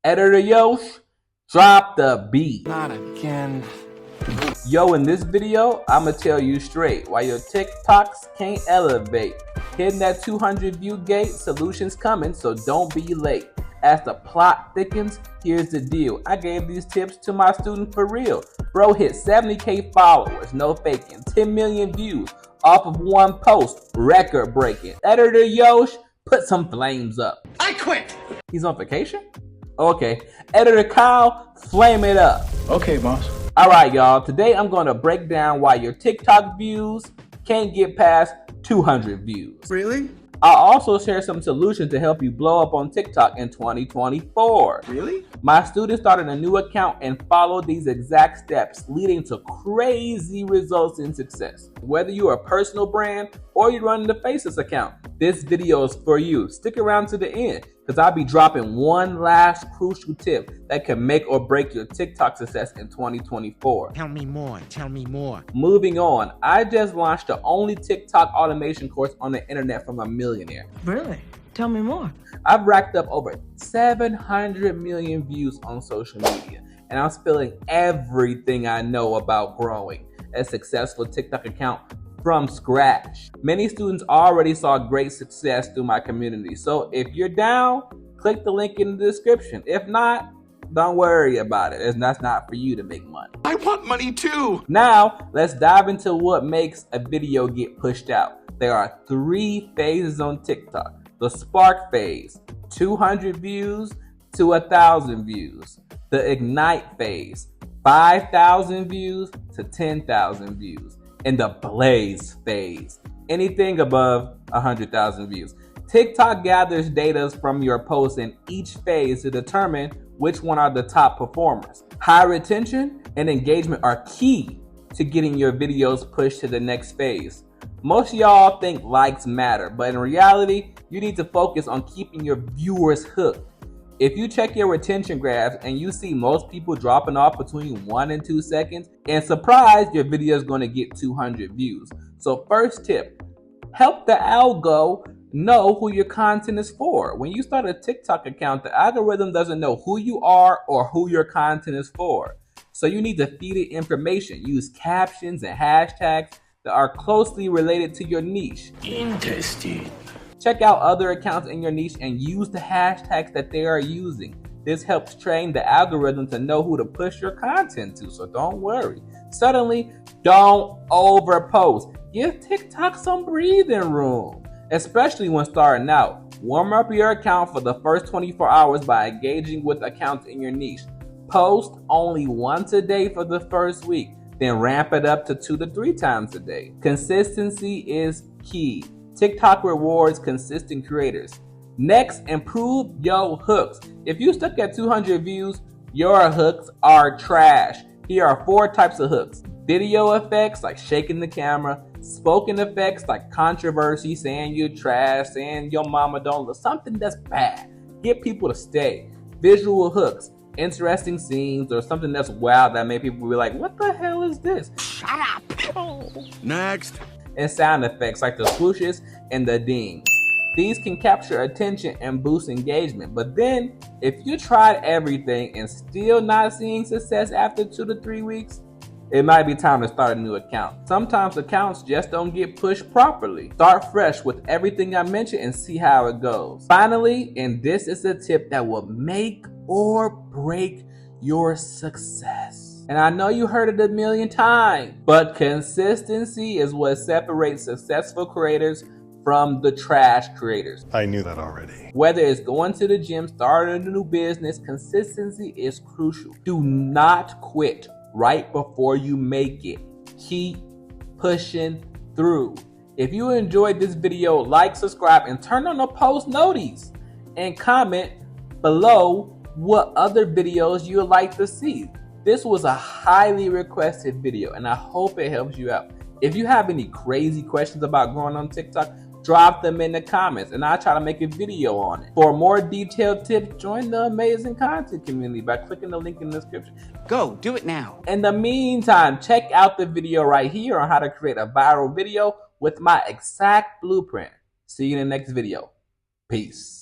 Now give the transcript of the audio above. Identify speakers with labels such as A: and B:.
A: Editor Yosh, drop the beat.
B: Not again.
A: Yo, in this video, I'ma tell you straight why your TikToks can't elevate. Hitting that 200 view gate, solutions coming, so don't be late. As the plot thickens, here's the deal. I gave these tips to my student for real. Bro hit 70K followers, no faking, 10 million views off of one post, record breaking. Editor Yosh, put some flames up.
B: I quit.
A: He's on vacation? Okay. Editor Kyle, flame it up.
B: Okay, boss.
A: Alright, y'all. Today I'm going to break down why your TikTok views can't get past 200 views.
B: Really?
A: I'll also share some solutions to help you blow up on TikTok in 2024.
B: Really?
A: My students started a new account and followed these exact steps, leading to crazy results and success. Whether you're a personal brand or you're running the Faces account, this video is for you. Stick around to the end, because I'll be dropping one last crucial tip that can make or break your TikTok success in 2024.
C: Tell me more, tell me more.
A: Moving on, I just launched the only TikTok automation course on the internet from a millionaire.
D: Really? Tell me more.
A: I've racked up over 700 million views on social media, and I'm spilling everything I know about growing a successful TikTok account from scratch. Many students already saw great success through my community, so if you're down, click the link in the description. If not, don't worry about it, as that's not for you to make money.
B: I want money too.
A: Now, let's dive into what makes a video get pushed out. There are 3 phases on TikTok. The spark phase, 200 views to 1,000 views. The ignite phase, 5,000 views to 10,000 views. And the blaze phase, anything above 100,000 views. TikTok gathers data from your posts in each phase to determine which one are the top performers. High retention and engagement are key to getting your videos pushed to the next phase. Most of y'all think likes matter, but in reality, you need to focus on keeping your viewers hooked. If you check your retention graphs and you see most people dropping off between 1 and 2 seconds, and surprise, your video is going to get 200 views. So first tip, help the algo know who your content is for. When you start a TikTok account, the algorithm doesn't know who you are or who your content is for. So you need to feed it information. Use captions and hashtags that are closely related to your niche.
B: Interesting.
A: Check out other accounts in your niche and use the hashtags that they are using. This helps train the algorithm to know who to push your content to, so don't worry. Suddenly, don't overpost. Give TikTok some breathing room, especially when starting out. Warm up your account for the first 24 hours by engaging with accounts in your niche. Post only once a day for the first week, then ramp it up to 2 to 3 times a day. Consistency is key. TikTok rewards consistent creators. Next, improve your hooks. If you stuck at 200 views, your hooks are trash. Here are 4 types of hooks. Video effects like shaking the camera. Spoken effects like controversy, saying you're trash, saying your mama don't look, something that's bad. Get people to stay. Visual hooks. Interesting scenes or something that's wild that make people be like, what the hell is this?
C: Shut up.
B: Next.
A: And sound effects like the swooshes and the dings. These can capture attention and boost engagement. But then, if you tried everything and still not seeing success after 2 to 3 weeks, it might be time to start a new account. Sometimes accounts just don't get pushed properly. Start fresh with everything I mentioned and see how it goes. Finally, and this is a tip that will make or break your success. And I know you heard it a million times, but consistency is what separates successful creators from the trash creators.
E: I knew that already.
A: Whether it's going to the gym, starting a new business, consistency is crucial. Do not quit right before you make it. Keep pushing through. If you enjoyed this video, like, subscribe, and turn on the post notice. And comment below what other videos you would like to see. This was a highly requested video, and I hope it helps you out. If you have any crazy questions about growing on TikTok, drop them in the comments, and I'll try to make a video on it. For more detailed tips, join the amazing content community by clicking the link in the description.
C: Go, do it now.
A: In the meantime, check out the video right here on how to create a viral video with my exact blueprint. See you in the next video. Peace.